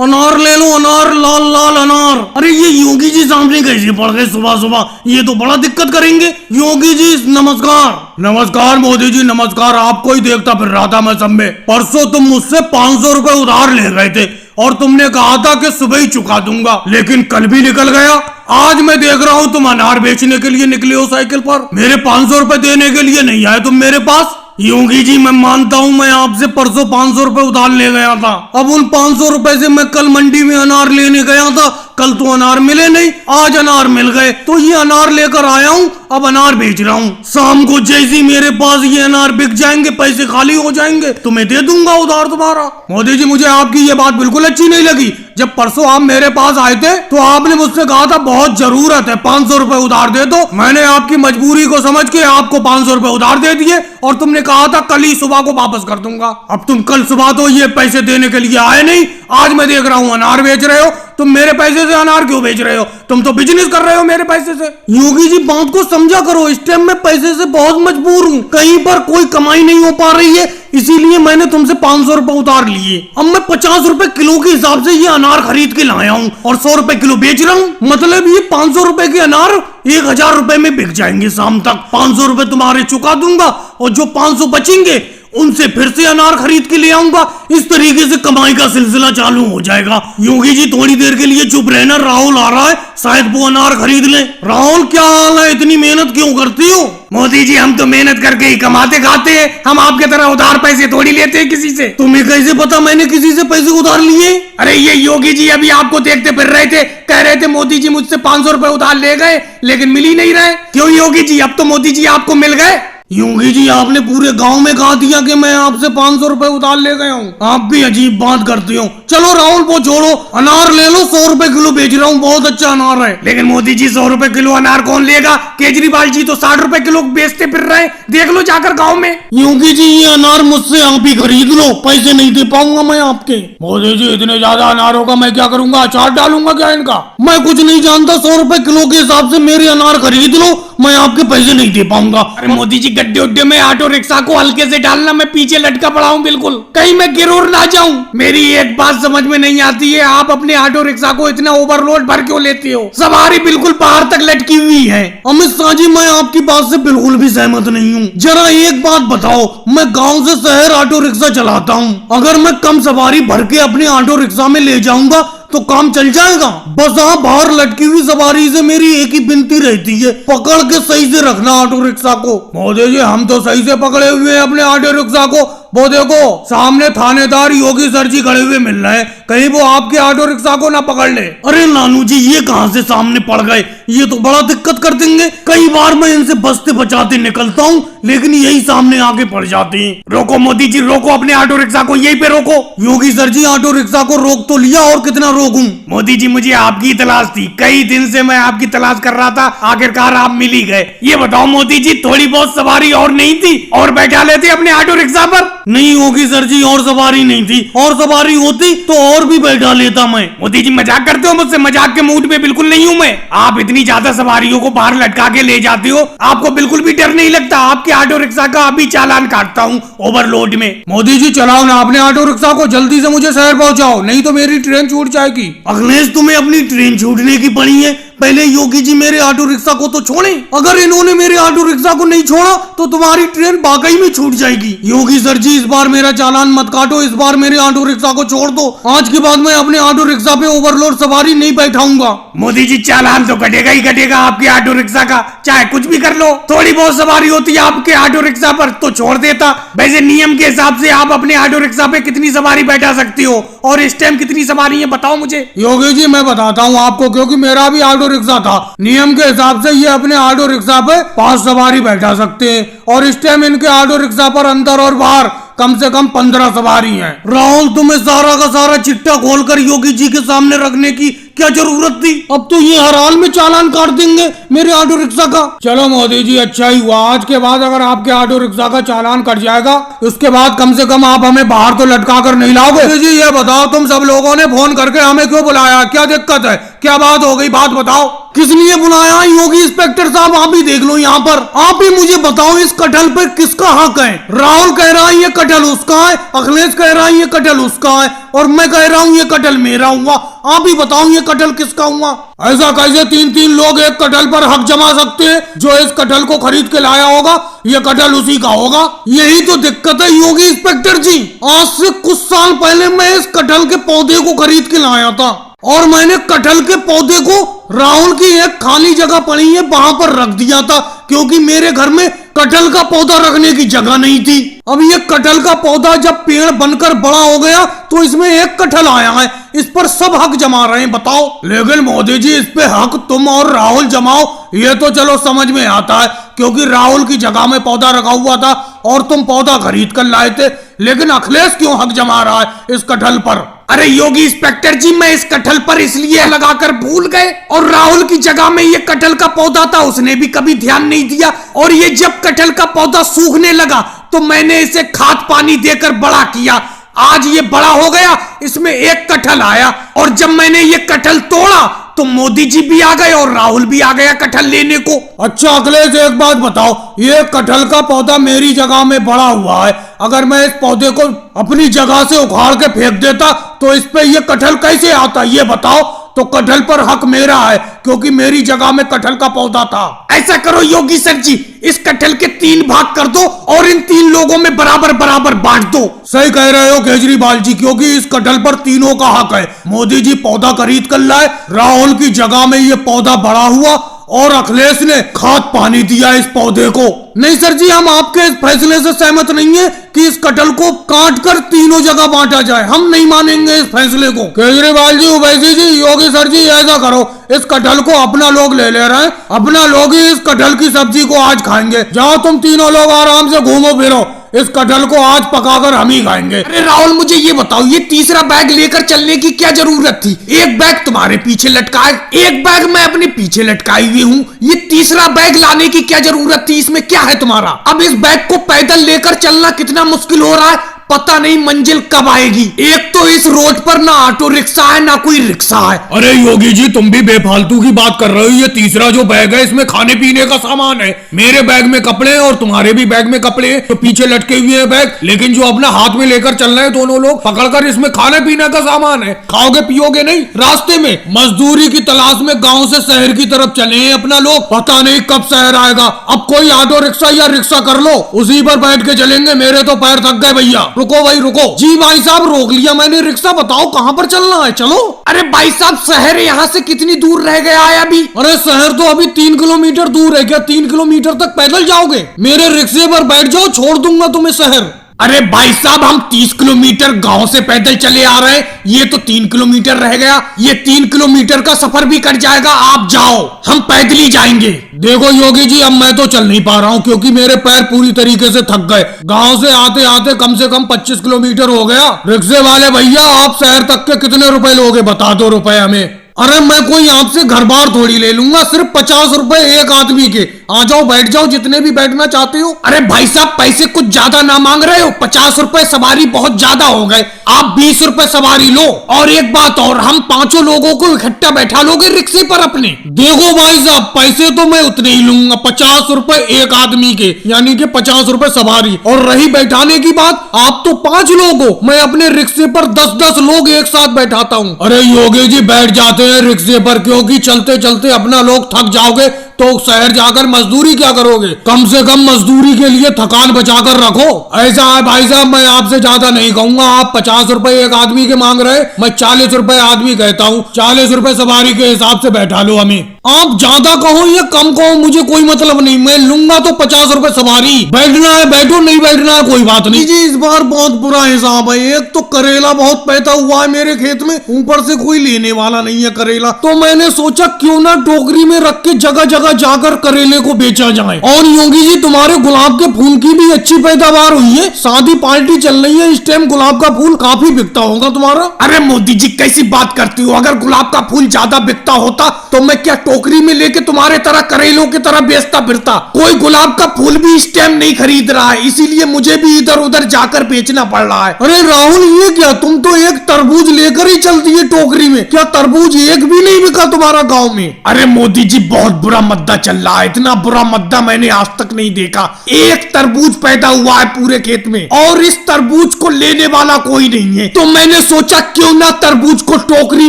अनार ले लो, अनार, लाल लाल अनार। अरे ये योगी जी सामने कैसे पड़ गए सुबह सुबह, ये तो बड़ा दिक्कत करेंगे। योगी जी नमस्कार। नमस्कार मोदी जी नमस्कार, आपको ही देखता फिर रहा था मैं सब में। परसों तुम मुझसे 500 रुपए उधार ले गए थे और तुमने कहा था कि सुबह ही चुका दूंगा, लेकिन कल भी निकल गया। आज मैं देख रहा हूँ तुम अनार बेचने के लिए निकले हो साइकिल पर, मेरे 500 रुपए देने के लिए नहीं आए तुम मेरे पास। योगी जी मैं मानता हूँ मैं आपसे परसों 500 रुपए उधार ले गया था। अब उन 500 रुपए से मैं कल मंडी में अनार लेने गया था, कल तो अनार मिले नहीं, आज अनार मिल गए तो ये अनार लेकर आया हूँ, अब अनार बेच रहा हूँ। शाम को जैसे मेरे पास ये अनार बिक जाएंगे, पैसे खाली हो जाएंगे, तुम्हें दे दूंगा उधार तुम्हारा। मोदी जी मुझे आपकी ये बात बिल्कुल अच्छी नहीं लगी। जब परसों आप मेरे पास आए थे तो आपने मुझसे कहा था बहुत जरूरत है 500 रुपए उधार दे दो। मैंने आपकी मजबूरी को समझ के आपको 500 रुपए उधार दे दिए और तुमने कहा था कल ही सुबह को वापस कर दूंगा। अब तुम कल सुबह तो ये पैसे देने के लिए आए नहीं, आज मैं देख रहा हूँ अनार बेच रहे हो। तुम मेरे पैसे से अनार क्यों बेच रहे हो? तुम तो बिजनेस कर रहे हो मेरे पैसे से। योगी जी बात को समझा करो, इस टाइम में पैसे से बहुत मजबूर हूँ, कहीं पर कोई कमाई नहीं हो पा रही है, इसीलिए मैंने तुमसे 500 रुपए उधार लिए। अब मैं 50 रुपए किलो के हिसाब से ये अनार खरीद के लाया हूँ और 100 रुपए किलो बेच रहा हूँ। मतलब ये 500 रुपए के अनार 1000 रुपए में बिक जाएंगे शाम तक। 500 रुपए तुम्हारे चुका दूंगा और जो 500 बचेंगे उनसे फिर से अनार खरीद के ले आऊंगा। इस तरीके से कमाई का सिलसिला चालू हो जाएगा। योगी जी थोड़ी देर के लिए चुप रहना, राहुल आ रहा है, शायद वो अनार खरीद ले। राहुल क्या हाल है, इतनी मेहनत क्यों करती हो? मोदी जी हम तो मेहनत करके ही कमाते खाते हैं, हम आपके तरह उधार पैसे थोड़ी लेते हैं किसी से। तुम्हें कैसे पता मैंने किसी से पैसे उधार लिए? अरे ये योगी जी अभी आपको देखते फिर रहे थे, कह रहे थे मोदी जी मुझसे 500 रुपए उधार ले गए लेकिन मिल ही नहीं रहे। क्यों योगी जी, अब तो मोदी जी आपको मिल गए। योगी जी आपने पूरे गांव में कहा दिया कि मैं आपसे 500 रुपए उधार ले गया हूँ, आप भी अजीब बात करती हो। चलो राहुल वो छोड़ो, अनार ले लो, 100 रुपए किलो बेच रहा हूँ, बहुत अच्छा अनार है। लेकिन मोदी जी 100 रुपए किलो अनार कौन लेगा? केजरीवाल जी तो 60 रुपए किलो बेचते फिर रहे, देख लो जाकर गाँव में। योगी जी ये अनार मुझसे आप ही खरीद लो, पैसे नहीं दे पाऊंगा मैं आपके। मोदी जी इतने ज्यादा अनारों का मैं क्या करूंगा, अचार डालूंगा क्या इनका? मैं कुछ नहीं जानता, 100 रुपए किलो के हिसाब से मेरे अनार खरीद लो, मैं आपके पैसे नहीं दे पाऊंगा। अरे मोदी जी गड्ढे उड्ढे में ऑटो रिक्शा को हल्के से डालना, मैं पीछे लटका पड़ा हूँ बिल्कुल, कहीं मैं गिरोर ना जाऊं। मेरी एक बात समझ में नहीं आती है, आप अपने ऑटो रिक्शा को इतना ओवरलोड भर क्यों लेते हो? सवारी बिल्कुल बाहर तक लटकी हुई है। अमित शाह जी मैं आपकी बात से बिल्कुल भी सहमत नहीं हूँ। जरा एक बात बताओ, मैं गाँव से शहर ऑटो रिक्शा चलाता हूँ, अगर मैं कम सवारी भर के अपने ऑटो रिक्शा में ले जाऊंगा तो काम चल जाएगा? बस आप बाहर लटकी हुई सवारी से मेरी एक ही विनती रहती है, पकड़ के सही से रखना ऑटो रिक्शा को। मोदी जी हम तो सही से पकड़े हुए हैं अपने ऑटो रिक्शा को, वो देखो सामने थानेदार योगी सर जी खड़े हुए मिल रहे हैं, कहीं वो आपके ऑटो रिक्शा को ना पकड़ ले। अरे नानू जी ये कहां से सामने पड़ गए, ये तो बड़ा दिक्कत कर देंगे। कई बार मैं इनसे बचते बचाते निकलता हूँ लेकिन यही सामने आके पड़ जाते हैं। रोको मोदी जी रोको, अपने ऑटो रिक्शा को यहीं पे रोको। योगी सर जी ऑटो रिक्शा को रोक तो लिया, और कितना रोकूं? मोदी जी मुझे आपकी तलाश थी, कई दिन से मैं आपकी तलाश कर रहा था, आखिरकार आप मिल ही गए। ये बताओ मोदी जी थोड़ी बहुत सवारी और नहीं थी और बैठा लेते अपने ऑटो रिक्शा पर? नहीं होगी सर जी, और सवारी नहीं थी, और सवारी होती तो और भी बैठा लेता मैं। मोदी जी मजाक करते हो मुझसे? मजाक के मूड में बिल्कुल नहीं हूँ मैं। आप इतनी ज्यादा सवारियों को बाहर लटका के ले जाते हो, आपको बिल्कुल भी डर नहीं लगता? आपके ऑटो रिक्शा का अभी चालान काटता हूँ ओवरलोड में। मोदी जी चलाओ ना अपने ऑटो रिक्शा को, जल्दी से मुझे शहर पहुँचाओ, नहीं तो मेरी ट्रेन छूट जाएगी। अखिलेश तुम्हें अपनी ट्रेन छूटने की पड़ी है, पहले योगी जी मेरे ऑटो रिक्शा को तो छोड़े। अगर इन्होंने मेरे ऑटो रिक्शा को नहीं छोड़ा तो तुम्हारी ट्रेन वाकई में छूट जाएगी। योगी सर जी इस बार मेरा चालान मत काटो, इस बार मेरे ऑटो रिक्शा को छोड़ दो। आज के बाद मैं अपने ऑटो रिक्शा पे ओवरलोड सवारी नहीं बैठाऊंगा। मोदी जी चालान तो कटेगा ही कटेगा आपके ऑटो रिक्शा का, चाहे कुछ भी कर लो। थोड़ी बहुत सवारी होती है आपके ऑटो रिक्शा पर तो छोड़ देता। वैसे नियम के हिसाब से आप अपने ऑटो रिक्शा पे कितनी सवारी बैठा सकती हो और इस टाइम कितनी सवारी है बताओ मुझे। योगी जी मैं बताता हूँ आपको, क्योंकि मेरा भी ऑटो रिक्शा था, नियम के हिसाब से ये अपने ऑटो रिक्शा पे 5 सवारी बैठा सकते हैं और इस टाइम इनके ऑटो रिक्शा पर अंदर और बाहर कम से कम 15 सवारी हैं। राहुल तुम्हें सारा का सारा चिट्ठा खोलकर योगी जी के सामने रखने की क्या जरूरत थी? अब तो ये हर हाल में चालान काट देंगे मेरे ऑटो रिक्शा का। चलो मोदी जी अच्छा ही हुआ, आज के बाद अगर आपके ऑटो रिक्शा का चालान कट जाएगा उसके बाद कम से कम आप हमें बाहर तो लटका कर नहीं लाओगे। मोदी जी ये बताओ तुम सब लोगों ने फोन करके हमें क्यों बुलाया, क्या दिक्कत है, क्या बात हो गई, बात बताओ। किस लिए बुलाया योगी इंस्पेक्टर साहब? आप ही देख लो यहाँ पर। आप ही मुझे बताओ इस कटहल पर किसका हक है? राहुल कह रहा है ये कटहल उसका है, अखिलेश कह रहा है ये कटहल उसका है, और मैं कह रहा हूँ ये कटहल मेरा हुआ। आप ही बताओ ये कटहल किसका हुआ? ऐसा कैसे तीन तीन लोग एक कटहल पर हक जमा सकते हैं? जो इस कटहल को खरीद के लाया होगा ये कटहल उसी का होगा। यही तो दिक्कत है योगी इंस्पेक्टर जी। आज से कुछ साल पहले मैं इस कटहल के पौधे को खरीद के लाया था और मैंने कटहल के पौधे को राहुल की एक खाली जगह पड़ी है वहां पर रख दिया था, क्योंकि मेरे घर में कटहल का पौधा रखने की जगह नहीं थी। अब ये कटहल का पौधा जब पेड़ बनकर बड़ा हो गया तो इसमें एक कटहल आया है, इस पर सब हक जमा रहे हैं, बताओ। लेकिन मोदी जी इस पे हक तुम और राहुल जमाओ ये तो चलो समझ में आता है, क्योंकि राहुल की जगह में पौधा रखा हुआ था और तुम पौधा खरीद कर लाए थे। लेकिन अखिलेश क्यों हक जमा रहा है इस कटहल पर? अरे योगी इंस्पेक्टर जी, मैं इस कटहल पर इसलिए लगाकर भूल गए, और राहुल की जगह में ये कटहल का पौधा था उसने भी कभी ध्यान नहीं दिया, और ये जब कटहल का पौधा सूखने लगा तो मैंने इसे खाद पानी देकर बड़ा किया। आज ये बड़ा हो गया, इसमें एक कटहल आया, और जब मैंने ये कटहल तोड़ा तो मोदी जी भी आ गए और राहुल भी आ गया कटहल लेने को। अच्छा अखिलेश एक बात बताओ, ये कटहल का पौधा मेरी जगह में बड़ा हुआ है, अगर मैं इस पौधे को अपनी जगह से उखाड़ के फेंक देता तो इस पे ये कटहल कैसे आता ये बताओ? तो कटहल पर हक मेरा है क्योंकि मेरी जगह में कटहल का पौधा था। ऐसा करो योगी सर जी, इस कटहल के 3 भाग कर दो और इन 3 लोगों में बराबर बराबर बांट दो। सही कह रहे हो केजरीवाल जी, क्योंकि इस कटहल पर तीनों का हक है। मोदी जी पौधा खरीद कर लाए, राहुल की जगह में ये पौधा बड़ा हुआ, और अखिलेश ने खाद पानी दिया इस पौधे को। नहीं सर जी, हम आपके इस फैसले से सहमत नहीं है कि इस कटहल को काट कर तीनों जगह बांटा जाए, हम नहीं मानेंगे इस फैसले को। केजरीवाल जी, ओवैसी जी, योगी सर जी, ऐसा करो इस कटहल को अपना लोग ले रहे हैं, अपना लोग ही इस कटहल की सब्जी को आज खाएंगे। जाओ तुम तीनों लोग आराम से घूमो फिरो, इस कटहल को आज पकाकर हम ही खाएंगे। अरे राहुल मुझे ये बताओ, ये तीसरा बैग लेकर चलने की क्या जरूरत थी? एक बैग तुम्हारे पीछे लटका है, एक बैग मैं अपने पीछे लटकाई हुई हूँ, ये तीसरा बैग लाने की क्या जरूरत थी? इसमें क्या है तुम्हारा? अब इस बैग को पैदल लेकर चलना कितना मुश्किल हो रहा है, पता नहीं मंजिल कब आएगी। एक तो इस रोड पर ना ऑटो रिक्शा है ना कोई रिक्शा है। अरे योगी जी तुम भी बेफालतू की बात कर रहे हो। ये तीसरा जो बैग है इसमें खाने पीने का सामान है। मेरे बैग में कपड़े हैं और तुम्हारे भी बैग में कपड़े हैं, तो पीछे लटके हुए हैं बैग, लेकिन जो अपना हाथ में लेकर चल रहे हैं दोनों लोग पकड़कर, इसमें खाने पीने का सामान है। खाओगे पियोगे नहीं। रास्ते में मजदूरी की तलाश में गाँव से शहर की तरफ चले हैं अपना लोग, पता नहीं कब शहर आएगा। अब कोई ऑटो रिक्शा या रिक्शा कर लो, उसी पर बैठ के चलेंगे। मेरे तो पैर थक गए भैया। रुको भाई रुको। जी भाई साहब रोक लिया मैंने, रिक्शा बताओ कहाँ पर चलना है, चलो। अरे भाई साहब शहर यहाँ से कितनी दूर रह गया है अभी? अरे शहर तो अभी 3 किलोमीटर दूर है। क्या 3 किलोमीटर तक पैदल जाओगे? मेरे रिक्शे पर बैठ जाओ, छोड़ दूंगा तुम्हें शहर। अरे भाई साहब हम 30 किलोमीटर गांव से पैदल चले आ रहे हैं, ये तो 3 किलोमीटर रह गया। ये 3 किलोमीटर का सफर भी कट जाएगा, आप जाओ, हम पैदल ही जाएंगे। देखो योगी जी अब मैं तो चल नहीं पा रहा हूँ क्योंकि मेरे पैर पूरी तरीके से थक गए। गांव से आते आते कम से कम 25 किलोमीटर हो गया। रिक्शे वाले भैया आप शहर तक के कितने रुपए लोगे, बता दो रुपए हमें। अरे मैं कोई आपसे घर बार थोड़ी ले लूंगा, सिर्फ 50 रुपए एक आदमी के। आ जाओ बैठ जाओ जितने भी बैठना चाहते हो। अरे भाई साहब पैसे कुछ ज्यादा ना मांग रहे हो? 50 रुपए सवारी बहुत ज्यादा हो गए, आप 20 रुपए सवारी लो। और एक बात और, हम 5 लोगों को इकट्ठा बैठा लोगे रिक्शे पर अपने? देखो भाई साहब पैसे तो मैं उतने ही लूंगा, 50 रुपए एक आदमी के, यानी कि 50 रुपए सवारी। और रही बैठाने की बात, आप तो 5 लोग हो, मैं अपने रिक्शे पर 10-10 लोग एक साथ बैठाता हूँ। अरे योगी जी बैठ जाते हैं रिक्शे पर, क्योंकि चलते चलते अपना लोग थक जाओगे तो शहर जाकर मजदूरी क्या करोगे? कम से कम मजदूरी के लिए थकान बचाकर रखो। ऐसा है भाई साहब मैं आपसे ज्यादा नहीं कहूंगा, आप 50 रुपए एक आदमी के मांग रहे, मैं 40 रुपए आदमी कहता हूँ। 40 रुपए सवारी के हिसाब से बैठा लो हमें। आप ज्यादा कहो या कम कहो मुझे कोई मतलब नहीं, मैं लूंगा तो 50 रुपए सवारी। बैठना है बैठो, नहीं बैठना है कोई बात नहीं। जी इस बार बहुत बुरा हिसाब है, एक तो करेला बहुत पैदा हुआ है मेरे खेत में, ऊपर से कोई लेने वाला नहीं है करेला, तो मैंने सोचा क्यों ना टोकरी में रख के जगह जगह जगह जाकर करेले को बेचा जाए। और योगी जी तुम्हारे गुलाब के फूल की भी अच्छी पैदावार हुई है, शादी पार्टी चल रही है, इस टाइम गुलाब का फूल काफी बिकता होगा तुम्हारा। अरे मोदी जी कैसी बात करती हो, अगर गुलाब का फूल ज्यादा बिकता होता तो मैं क्या टोकरी में लेके तुम्हारे तरह करेलों की तरह बेचता फिरता। कोई गुलाब का फूल भी इस टाइम नहीं खरीद रहा है, इसीलिए मुझे भी इधर उधर जाकर बेचना पड़ रहा है। अरे राहुल ये क्या, तुम तो एक तरबूज लेकर ही चलती है टोकरी में, क्या तरबूज एक भी नहीं बिका तुम्हारा गांव में? अरे मोदी जी बहुत बुरा मद्दा चल रहा है, इतना बुरा मद्दा मैंने आज तक नहीं देखा। एक तरबूज पैदा हुआ है पूरे खेत में और इस तरबूज को लेने वाला कोई नहीं है, तो मैंने सोचा क्यों ना तरबूज को टोकरी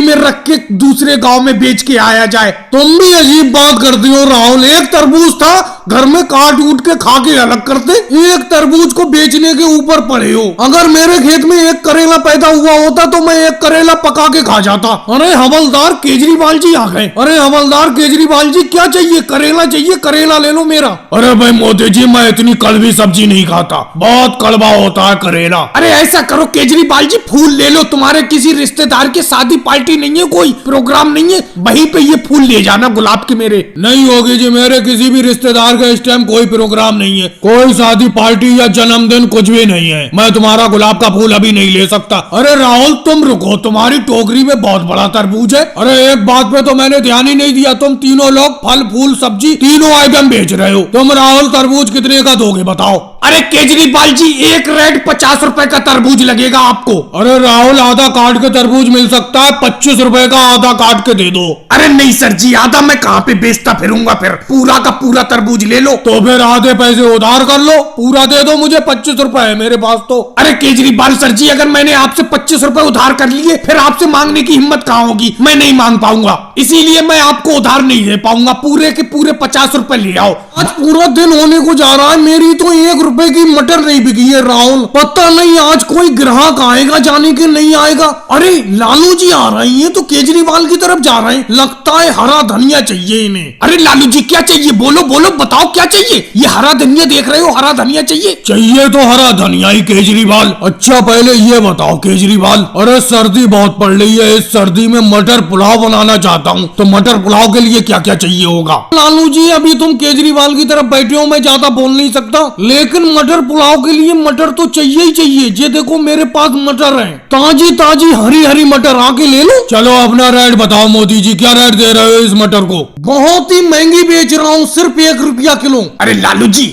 में रख के दूसरे गांव में बेच के आया जाए। तुम भी अजीब बात करती हो राहुल, एक तरबूज था घर में काट उठ के खा के अलग करते, एक तरबूज को बेचने के ऊपर पड़े हो। अगर मेरे खेत में एक करेला पैदा हुआ होता तो मैं एक करेला पका के खा जाता। अरे हवलदार केजरीवाल जी आ गए। अरे हवलदार केजरीवाल जी क्या चाहिए? करेला चाहिए, करेला ले लो मेरा। अरे भाई मोदी जी मैं इतनी कड़वी सब्जी नहीं खाता, बहुत कड़वा होता है करेला। अरे ऐसा करो केजरीवाल जी फूल ले लो, तुम्हारे किसी रिश्तेदार की शादी पार्टी नहीं है, कोई प्रोग्राम नहीं है, वहीं पे ये फूल ले जाना गुलाब के मेरे। नहीं होगी जी, मेरे किसी भी रिश्तेदार का इस टाइम कोई प्रोग्राम नहीं है, कोई शादी पार्टी या जन्मदिन कुछ भी नहीं है, मैं तुम्हारा गुलाब का फूल अभी नहीं ले सकता। अरे राहुल तुम रुको, तुम्हारी टोकरी में बहुत बड़ा तरबूज है। अरे एक बात पे तो मैंने ध्यान ही नहीं दिया, तुम तीनों लोग फल फूल सब्जी तीनों आइटम बेच रहे हो। तुम राहुल तरबूज कितने का दोगे बताओ? अरे केजरीवाल जी एक रेड 50 रुपए का तरबूज लगेगा आपको। अरे राहुल आधा काट के तरबूज मिल सकता है, 25 रुपए का आधा काट के दे दो। अरे नहीं सर जी, आधा मैं कहाँ पे बेचता फिरूंगा, फिर पूरा का पूरा तरबूज ले लो। तो फिर आधे पैसे उधार कर लो, पूरा दे दो मुझे, 25 रुपए है मेरे पास तो। अरे केजरीवाल सर जी अगर मैंने आपसे 25 रुपए उधार कर लिए फिर आपसे मांगने की हिम्मत कहाँ होगी, मैं नहीं मांग पाऊंगा, इसीलिए मैं आपको उधार नहीं दे पाऊंगा, पूरे के पूरे 50 रुपए ले आओ। आज पूरा दिन होने को जा रहा है, मेरी तो 1 रुपए की मटर नहीं बिकी है राहुल, पता नहीं आज कोई ग्राहक आएगा जाने के नहीं आएगा। अरे लालू जी आ रही हैं तो केजरीवाल की तरफ जा रहे हैं, लगता है हरा धनिया चाहिए इन्हें। अरे लालू जी क्या चाहिए, बोलो बोलो बताओ क्या चाहिए? ये हरा धनिया देख रहे हो, हरा धनिया चाहिए? चाहिए तो हरा धनिया ही केजरीवाल। अच्छा पहले ये बताओ केजरीवाल, अरे सर्दी बहुत पड़ रही है, इस सर्दी में मटर पुलाव बनाना चाहता हूँ, तो मटर पुलाव के लिए क्या क्या चाहिए होगा? लालू जी अभी तुम केजरीवाल की तरफ बैठे हो, मैं ज्यादा बोल नहीं सकता, लेकिन मटर पुलाव के लिए मटर तो चाहिए ही चाहिए। ये देखो मेरे पास मटर है, ताजी ताजी हरी हरी मटर, आके ले लो। चलो अपना रेट बताओ मोदी जी, क्या रेट दे रहे हो इस मटर को? बहुत ही महंगी बेच रहा हूँ, सिर्फ 1 रुपया किलो। अरे लालू जी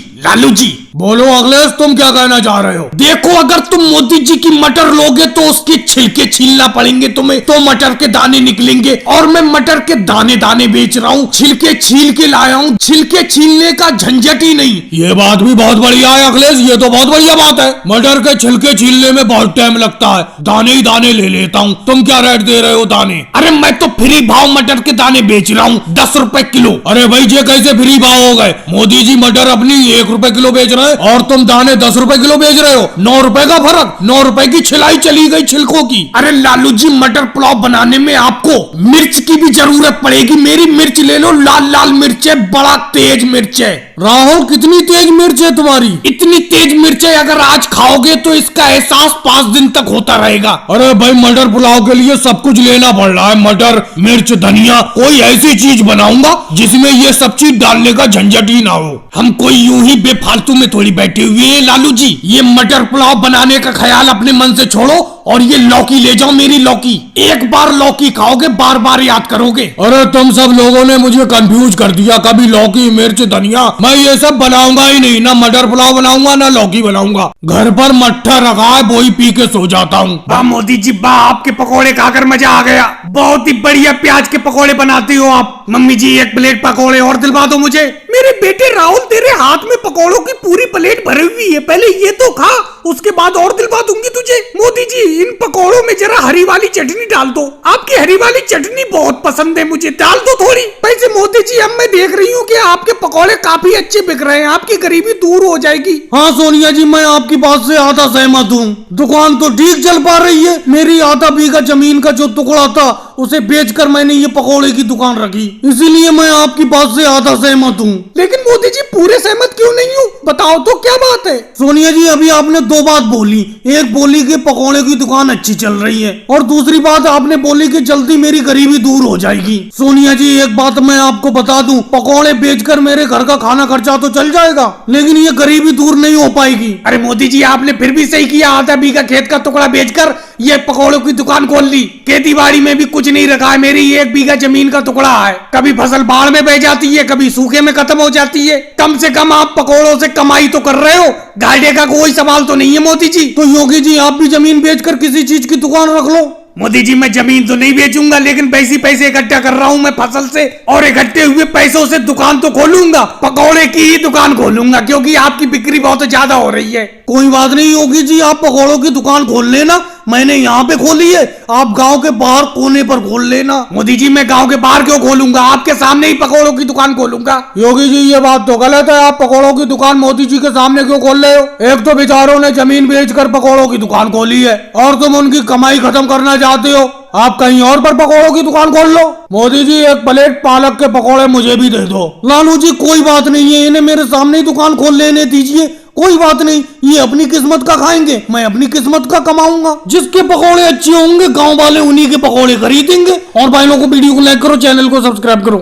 बोलो अखिलेश तुम क्या कहना चाह रहे हो? देखो अगर तुम मोदी जी की मटर लोगे तो उसके छिलके छीलना पड़ेंगे तुम्हें, तो मटर के दाने निकलेंगे, और मैं मटर के दाने दाने बेच रहा हूँ, छिलके छील के लाया हूँ, छिलके छीलने का झंझट ही नहीं। ये बात भी बहुत बढ़िया है अखिलेश, ये तो बहुत बढ़िया बात है, मटर के छिलके छीलने में बहुत टाइम लगता है, दाने ही दाने ले लेता हूँ। तुम क्या रेट दे रहे हो दाने? अरे मैं तो फ्री भाव मटर के दाने बेच रहा हूँ, 10 रुपए किलो। अरे भाई ये कैसे फ्री भाव हो गए? मोदी जी मटर अपनी 1 रुपए किलो बेच रहे हैं और तुम दाने 10 रुपए किलो बेच रहे हो, 9 रुपए का फर्क, 9 रुपए की छिलाई चली गई छिलकों की। अरे लालू जी मटर पुलाव बनाने में आपको मिर्च की भी जरूरत पड़ेगी, मेरी मिर्च ले लो, लाल लाल मिर्च है, बड़ा तेज मिर्च है। राहुल कितनी तेज मिर्च है तुम्हारी? इतनी तेज मिर्च है अगर आज खाओगे तो इसका एहसास 5 दिन तक होता रहेगा। अरे भाई मटर पुलाव के लिए सब कुछ लेना पड़ रहा है, मटर मिर्च धनिया, कोई ऐसी चीज बनाऊंगा जिसमें ये सब चीज डालने का झंझट ही ना हो। हम कोई यूं ही बेफालतू में थोड़ी बैठे हुए हैं लालू जी, ये मटर पुलाव बनाने का ख्याल अपने मन से छोड़ो और ये लौकी ले जाओ, मेरी लौकी, एक बार लौकी खाओगे बार बार याद करोगे। अरे तुम सब लोगों ने मुझे कंफ्यूज कर दिया, कभी लौकी मिर्च धनिया, मैं ये सब बनाऊंगा ही नहीं, ना मटर पुलाव बनाऊंगा ना लौकी बनाऊंगा, घर पर मट्ठा रखा है वही पी के सो जाता हूँ। वाह मोदी जी वाह, आपके पकौड़े खाकर मजा आ गया, बहुत ही बढ़िया प्याज के पकौड़े बनाती हो आप। मम्मी जी 1 प्लेट पकौड़े और दिलवा दो मुझे। मेरे बेटे राहुल तेरे हाथ में पकौड़ों की पूरी प्लेट भरी हुई है, पहले ये तो खा, उसके बाद और दिलवा दूंगी तुझे। मोदी जी इन पकौड़ों में जरा हरी वाली चटनी डाल दो, आपकी हरी वाली चटनी बहुत पसंद है मुझे, डाल दो थोड़ी। वैसे मोदी जी अब मैं देख रही हूँ कि आपके पकौड़े काफी अच्छे बिक रहे हैं, आपकी गरीबी दूर हो जाएगी। हाँ सोनिया जी मैं आपकी बात से आधा सहमत हूँ, दुकान तो ठीक चल पा रही है, मेरी आधा बीघा जमीन का जो टुकड़ा था उसे बेचकर मैंने ये पकौड़े की दुकान रखी, इसीलिए मैं आपकी बात से आधा सहमत हूँ। लेकिन मोदी जी पूरे सहमत क्यों नहीं हूँ, बताओ तो क्या बात है? सोनिया जी अभी आपने 2 दो बात बोली। एक बोली कि पकौड़े की दुकान अच्छी चल रही है, और दूसरी बात आपने बोली कि जल्दी मेरी गरीबी दूर हो जाएगी। सोनिया जी, एक बात मैं आपको बता दूं, पकौड़े बेचकर मेरे घर का खाना खर्चा तो चल जाएगा, लेकिन ये गरीबी दूर नहीं हो पाएगी। अरे मोदी जी, आपने फिर भी सही किया। आधा बीघा खेत का टुकड़ा बेचकर ये पकौड़ों की दुकान खोल ली। खेती बाड़ी में भी कुछ नहीं रखा है। मेरी 1 बीघा जमीन का टुकड़ा है। कभी फसल बाढ़ में बह जाती है, कभी सूखे में खत्म हो जाती है। कम से कम आप पकौड़ों से कमाई तो कर रहे हो, घाटे का कोई सवाल तो नहीं है मोदी जी। तो योगी जी, आप भी जमीन बेचकर किसी चीज की दुकान रख लो। मोदी जी, मैं जमीन तो नहीं बेचूंगा, लेकिन पैसे इकट्ठा कर रहा हूं मैं फसल से, और इकट्ठे हुए पैसों से दुकान तो खोलूंगा। पकौड़े की ही दुकान खोलूंगा, क्योंकि आपकी बिक्री बहुत ज्यादा हो रही है। कोई बात नहीं योगी जी, आप पकौड़ों की दुकान खोल लेना। मैंने यहाँ पे खोली है, आप गांव के बाहर कोने पर खोल लेना। मोदी जी, मैं गांव के बाहर क्यों खोलूंगा? आपके सामने ही पकौड़ों की दुकान खोलूंगा। योगी जी, ये बात तो गलत है। आप पकौड़ों की दुकान मोदी जी के सामने क्यों खोल रहे हो? एक तो बेचारों ने जमीन बेचकर पकौड़ों की दुकान खोली है, और तुम उनकी कमाई खत्म करना चाहते हो। आप कहीं और पर पकौड़ों की दुकान खोल लो। मोदी जी, 1 प्लेट पालक के पकौड़े मुझे भी दे दो। लालू जी, कोई बात नहीं है, इन्हें मेरे सामने ही दुकान खोल लेने दीजिए। कोई बात नहीं, ये अपनी किस्मत का खाएंगे, मैं अपनी किस्मत का कमाऊंगा। जिसके पकौड़े अच्छे होंगे, गांव वाले उन्हीं के पकौड़े खरीदेंगे। और भाई लोगों को वीडियो को लाइक करो, चैनल को सब्सक्राइब करो।